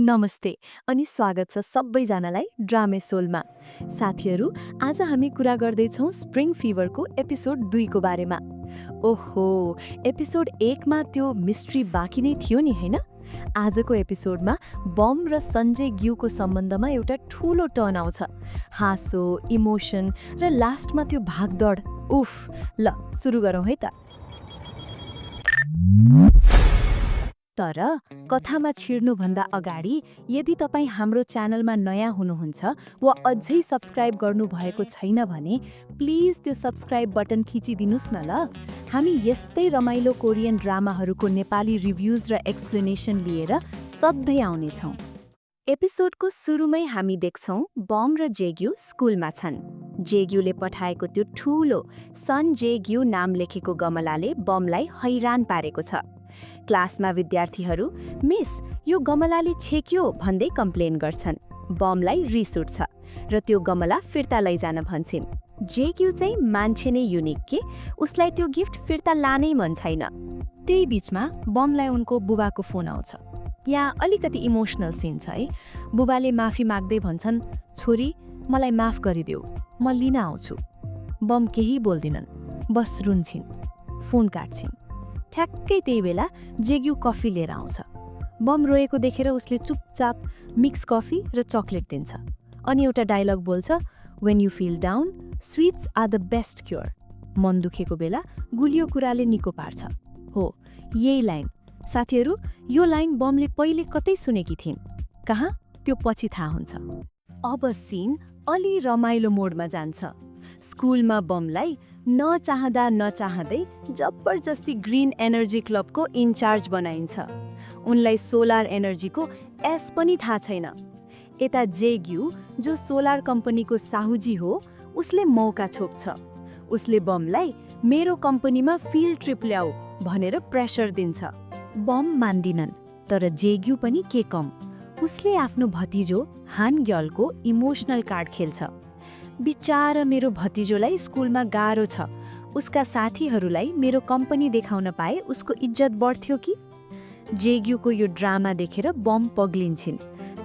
नमस्ते अनि स्वागत छ सबैजनालाई ड्रामे सोलमा। साथीहरू, आज हामी कुरा गर्दैछौँ स्प्रिङ फिभरको एपिसोड 2 को बारेमा। ओहो, एपिसोड 1 मा त्यो मिस्ट्री बाँकी नै थियो नि, हैन? आजको एपिसोडमा बम र सञ्जय ग्यूको सम्बन्धमा एउटा ठूलो टर्न आउँछ। हाँसो, इमोसन र लास्टमा त्यो भागदौड। उफ, ल सुरु गरौँ है त। तर कथामा छिर्नुभन्दा अगाडि यदि तपाईँ हाम्रो च्यानलमा नयाँ हुनुहुन्छ वा अझै सब्स्क्राइब गर्नुभएको छैन भने प्लिज त्यो सब्स्क्राइब बटन खिचिदिनुस् न ल। हामी यस्तै रमाइलो कोरियन ड्रामाहरूको नेपाली रिभ्युज र एक्सप्लेनेसन लिएर सधैँ आउनेछौँ। एपिसोडको सुरुमै हामी देख्छौँ बम र जेग्यू स्कुलमा छन्। जेग्यूले पठाएको त्यो ठूलो सन जेग्यू नाम लेखेको गमलाले बमलाई हैरान पारेको छ। क्लासमा विद्यार्थीहरू मिस यो गमलाले छेक्यो भन्दै कम्प्लेन गर्छन्। बमलाई रिस उठ्छ र त्यो गमला फिर्ता लैजान भन्छन्। जेक्यू चाहिँ मान्छे नै युनिक के, उसलाई त्यो गिफ्ट फिर्ता लानै मन छैन। त्यही बीचमा बमलाई उनको बुबाको फोन आउँछ। यहाँ अलिकति इमोसनल सिन छ है। बुबाले माफी माग्दै भन्छन्, छोरी मलाई माफ गरिदेऊ, म लिन आउँछु। बम केही बोल्दिनन्, बस रुन्छिन्, फोन काट्छिन्। ठ्याक्कै त्यही बेला जेग्यू कफी लिएर आउँछ। बम रोएको देखेर उसले चुपचाप मिक्स कफी र चकलेट दिन्छ अनि एउटा डायलग बोल्छ, when you feel down sweets are the best cure. मन दुखेको बेला गुलियो कुराले निको पार्छ। हो, यही लाइन। साथीहरू, यो लाइन बमले पहिले कतै सुनेकी थिइन्। कहाँ? त्यो पछि थाहा हुन्छ। अब सिन अलि रमाइलो मोडमा जान्छ। स्कुलमा बमलाई नचाहँदा नचाहँदै जबरजस्ती ग्रीन एनर्जी क्लबको इन्चार्ज बनाइन्छ। उनलाई सोलर एनर्जीको एस पनि थाहा छैन। यता जेग्यू जो सोलर कम्पनीको साहुजी हो, उसले मौका छोप्छ। उसले बमलाई मेरो कम्पनीमा फिल्ड ट्रिप ल्याऊ भनेर प्रेसर दिन्छ। बम मान्दिनन्, तर जेग्यू पनि के कम। उसले आफ्नो भतिजो हानग्यलको इमोसनल कार्ड खेल्छ। बिचारा मेरो भतिजोलाई स्कुलमा गाह्रो छ, उसका साथीहरूलाई मेरो कम्पनी देखाउन पाए उसको इज्जत बढ्थ्यो कि। जेग्यूको यो ड्रामा देखेर बम पग्लिन्छन्,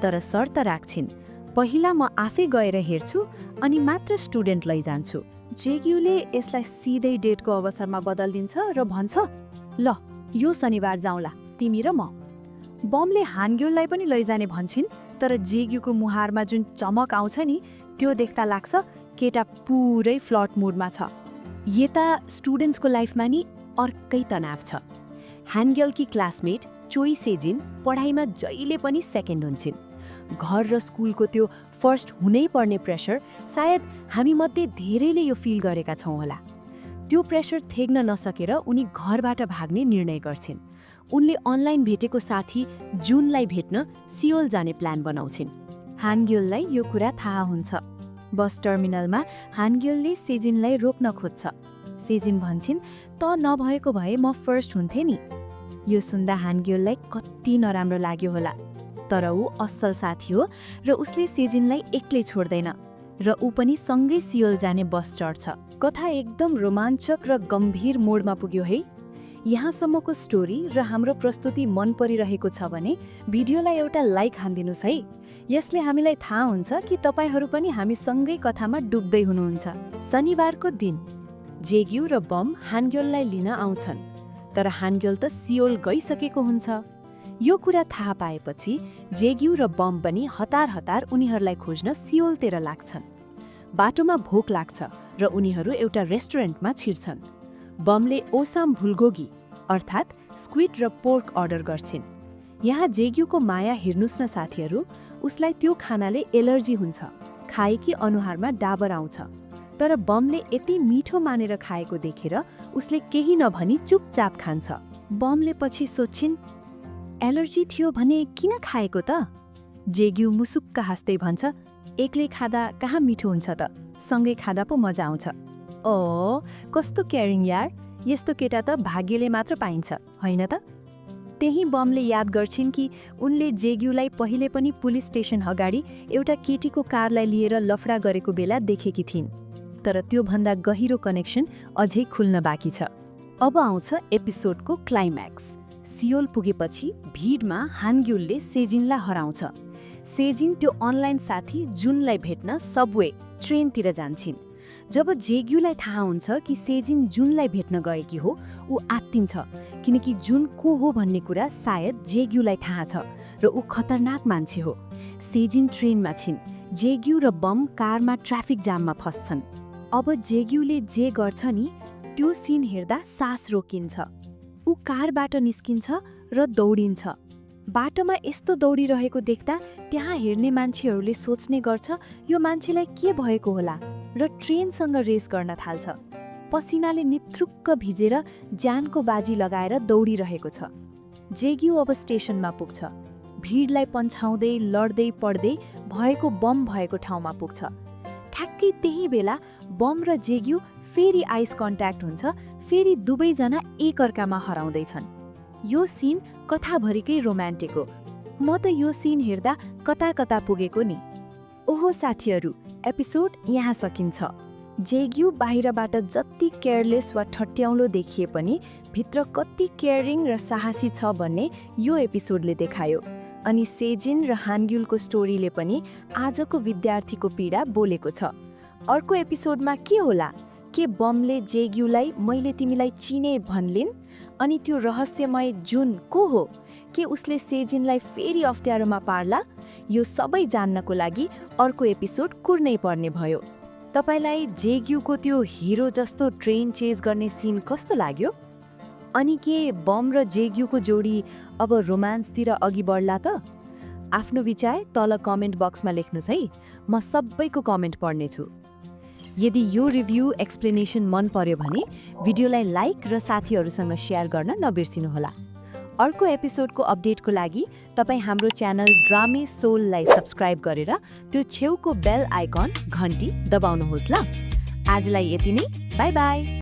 तर शर्त राख्छिन्, पहिला म आफै गएर हेर्छु अनि मात्र स्टुडेन्ट लैजान्छु। जेग्यूले यसलाई सिधै डेटको अवसरमा बदलिदिन्छ र भन्छ, ल यो शनिबार जाउँला तिमी र म। बमले हानग्योललाई पनि लैजाने भन्छन्, तर जेग्यूको मुहारमा जुन चमक आउँछ नि, त्यो देख्दा लाग्छ केटा पुरै फ्लट मुडमा छ। यता स्टुडेन्ट्सको लाइफमा नि अर्कै तनाव छ। हानग्यलकी क्लासमेट चोई सेजिन पढाइमा जहिले पनि सेकेन्ड हुन्छन्। घर र स्कुलको त्यो फर्स्ट हुनै पर्ने प्रेसर सायद हामीमध्ये धेरैले यो फिल गरेका छौँ होला। त्यो प्रेसर थेग्न नसकेर उनी घरबाट भाग्ने निर्णय गर्छिन्। उनले अनलाइन भेटेको साथी जुनलाई भेट्न सियोल जाने प्लान बनाउँछिन्। हानग्योललाई यो कुरा थाहा हुन्छ। बस टर्मिनलमा हानग्योलले सेजिनलाई रोक्न खोज्छ। सेजिन भन्छन्, त नभएको भए म फर्स्ट हुन्थे नि। यो सुन्दा हानग्योललाई कति नराम्रो लाग्यो होला, तर ऊ असल साथी हो र उसले सेजिनलाई एक्लै छोड्दैन र ऊ पनि सँगै सियोल जाने बस चढ्छ। कथा एकदम रोमाञ्चक र गम्भीर मोडमा पुग्यो है। यहाँसम्मको स्टोरी र हाम्रो प्रस्तुति मन परिरहेको छ भने भिडियोलाई एउटा लाइक हान्दिनुस् है। यसले हामीलाई थाहा हुन्छ कि तपाईहरू पनि हामीसँगै कथामा डुब्दै हुनुहुन्छ। शनिबारको दिन जेग्यू र बम हानग्योललाई लिन आउँछन्, तर हानग्योल त सियोल गइसकेको हुन्छ। यो कुरा थाहा पाएपछि जेग्यू र बम पनि हतार हतार उनीहरूलाई खोज्न सियोलतिर लाग्छन्। बाटोमा भोक लाग्छ र उनीहरू एउटा रेस्टुरेन्टमा छिर्छन्। बमले ओसाम भुल्गोगी अर्थात् स्क्विड र पोर्क अर्डर गर्छिन्। यहाँ जेग्यूको माया हेर्नुस् न साथीहरू, उसलाई त्यो खानाले एलर्जी हुन्छ, खाएकी अनुहारमा डाबर आउँछ। तर बमले यति मिठो मानेर खाएको देखेर उसले केही नभनी चुपचाप खान्छ। बमले पछि सोच्छिन्, एलर्जी थियो भने किन खाएको त? जेग्यू मुसुक्क हाँस्दै भन्छ, एक्लै खाँदा कहाँ मिठो हुन्छ त, सँगै खाँदा पो मजा आउँछ। ओ, कस्तो केयरिङ यार, यस्तो केटा त भाग्यले मात्र पाइन्छ, होइन त? त्यही बमले याद गर्छिन् कि उनले जेग्यूलाई पहिले पनि पुलिस स्टेसन अगाडि एउटा केटीको कारलाई लिएर लफडा गरेको बेला देखेकी थिइन्, तर त्योभन्दा गहिरो कनेक्सन अझै खुल्न बाँकी छ। अब आउँछ एपिसोडको क्लाइम्याक्स। सियोल पुगेपछि भिडमा हानग्युलले सेजिनलाई हराउँछ। सेजिन त्यो अनलाइन साथी जुनलाई भेट्न सबवे ट्रेनतिर जान्छन्। जब जेग्यूलाई थाहा हुन्छ कि सेजिन जुनलाई भेट्न गएकी हो, ऊ आत्तिन्छ किनकि जुन को हो भन्ने कुरा सायद जेग्यूलाई थाहा छ र ऊ खतरनाक मान्छे हो। सेजिन ट्रेनमा छिन्। जेग्यू र बम कारमा ट्राफिक जाममा फस्छन्। अब जेग्यूले जे गर्छ नि त्यो सिन हेर्दा सास रोकिन्छ। ऊ कारबाट निस्किन्छ र दौडिन्छ। बाटोमा यस्तो दौडिरहेको देख्दा त्यहाँ हेर्ने मान्छेहरूले सोच्ने गर्छ यो मान्छेलाई के भएको होला र ट्रेनसँग रेस गर्न थाल्छ। पसिनाले नित्रुक्क भिजेर ज्यानको बाजी लगाएर दौडिरहेको छ। जेग्यू अब स्टेसनमा पुग्छ। भिडलाई पन्छाउँदै लड्दै पड्दै भएको बम भएको ठाउँमा पुग्छ। ठ्याक्कै त्यही बेला बम र जेग्यू फेरि आइस कन्ट्याक्ट हुन्छ। फेरि दुवैजना एकअर्कामा हराउँदैछन्। यो सिन कथाभरिकै रोमान्टिक हो। म त यो सिन हेर्दा कता कता पुगेको नि। ओहो साथीहरू, एपिसोड यहाँ सकिन्छ। जेग्यू बाहिरबाट जति केयरलेस वा ठट्याउलो देखिए पनि भित्र कति केयरिङ र साहसी छ भन्ने यो एपिसोडले देखायो। अनि सेजिन र हानग्युलको स्टोरीले पनि आजको विद्यार्थीको पीडा बोलेको छ। अर्को एपिसोडमा के होला? के बमले जेग्यूलाई मैले तिमीलाई चिने भन्लिन्? अनि त्यो रहस्यमय जुन को हो? के उसले सेजिनलाई फेरि अप्ठ्यारोमा पार्ला? यो सबै जान्नको लागि अर्को एपिसोड कुर्नै पर्ने भयो। तपाईलाई जेग्यूको त्यो हिरो जस्तो ट्रेन चेज गर्ने सिन कस्तो लाग्यो? अनि के बम र जेग्यूको जोडी अब रोमान्सतिर अघि बढ्ला त? आफ्नो विचार तल कमेन्ट बक्समा लेख्नुस् है। म सबैको कमेन्ट पढ्नेछु। यदि यो रिभ्यू एक्सप्लेनेसन मन पर्यो भने भिडियोलाई लाइक र साथीहरूसँग शेयर गर्न नबिर्सिनुहोला। अर्को एपिसोडको अपडेटको लागि तपाईँ हाम्रो च्यानल ड्रामे सोललाई सब्स्क्राइब गरेर त्यो छेउको बेल आइकन घन्टी दबाउनुहोस् ल। आजलाई यति नै। By by.